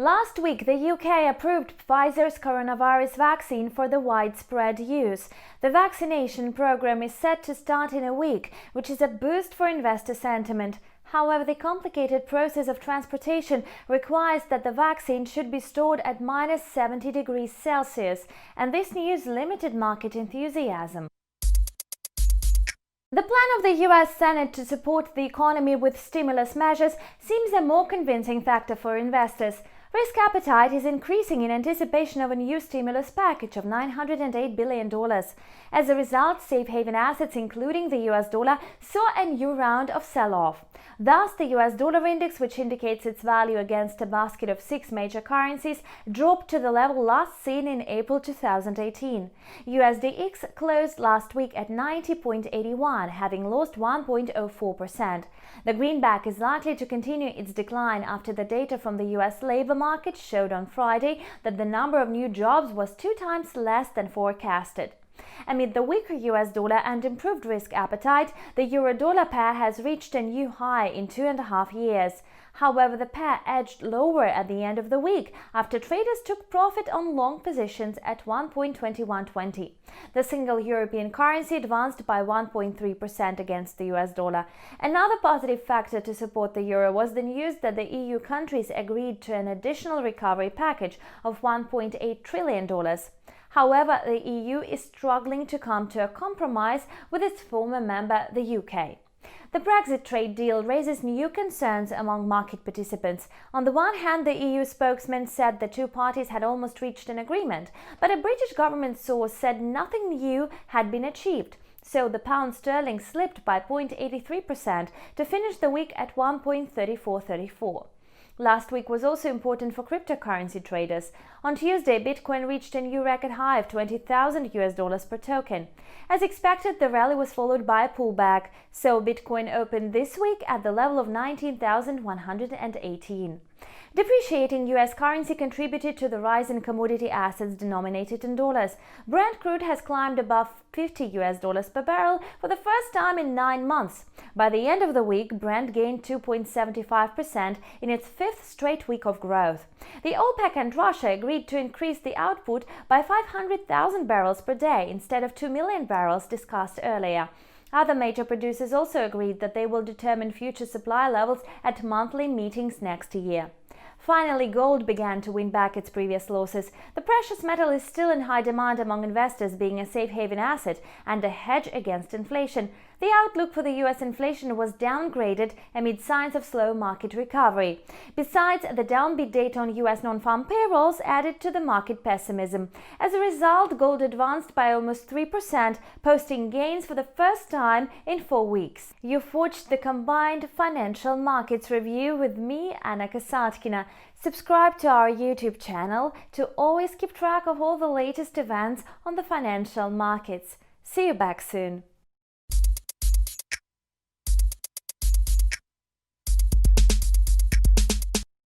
Last week, the UK approved Pfizer's coronavirus vaccine for the widespread use. The vaccination program is set to start in a week, which is a boost for investor sentiment. However, the complicated process of transportation requires that the vaccine should be stored at -70 degrees Celsius, and this news limited market enthusiasm. The plan of the US Senate to support the economy with stimulus measures seems a more convincing factor for investors. Risk appetite is increasing in anticipation of a new stimulus package of $908 billion. As a result, safe haven assets, including the US dollar, saw a new round of sell-off. Thus, the US dollar index, which indicates its value against a basket of 6 major currencies, dropped to the level last seen in April 2018. USDX closed last week at 90.81, having lost 1.04%. The greenback is likely to continue its decline after the data from the US labor market showed on Friday that the number of new jobs was 2 times less than forecasted. Amid the weaker US dollar and improved risk appetite, the euro-dollar pair has reached a new high in 2.5 years. However, the pair edged lower at the end of the week after traders took profit on long positions at 1.2120. The single European currency advanced by 1.3% against the US dollar. Another positive factor to support the euro was the news that the EU countries agreed to an additional recovery package of $1.8 trillion. However, the EU is struggling to come to a compromise with its former member, the UK. The Brexit trade deal raises new concerns among market participants. On the one hand, the EU spokesman said the two parties had almost reached an agreement, but a British government source said nothing new had been achieved. So the pound sterling slipped by 0.83% to finish the week at 1.3434. Last week was also important for cryptocurrency traders. On Tuesday, Bitcoin reached a new record high of $20,000 per token. As expected, the rally was followed by a pullback, so Bitcoin opened this week at the level of 19,118. Depreciating US currency contributed to the rise in commodity assets denominated in dollars. Brent crude has climbed above $50 per barrel for the first time in 9 months. By the end of the week, Brent gained 2.75% in its 5th straight week of growth. The OPEC and Russia agreed to increase the output by 500,000 barrels per day instead of 2 million barrels discussed earlier. Other major producers also agreed that they will determine future supply levels at monthly meetings next year. Finally, gold began to win back its previous losses. The precious metal is still in high demand among investors, being a safe haven asset and a hedge against inflation. The outlook for the US inflation was downgraded amid signs of slow market recovery. Besides, the downbeat data on US non-farm payrolls added to the market pessimism. As a result, gold advanced by almost 3%, posting gains for the first time in 4 weeks. You've watched the combined financial markets review with me, Anna Kasatkina. Subscribe to our YouTube channel to always keep track of all the latest events on the financial markets. See you back soon.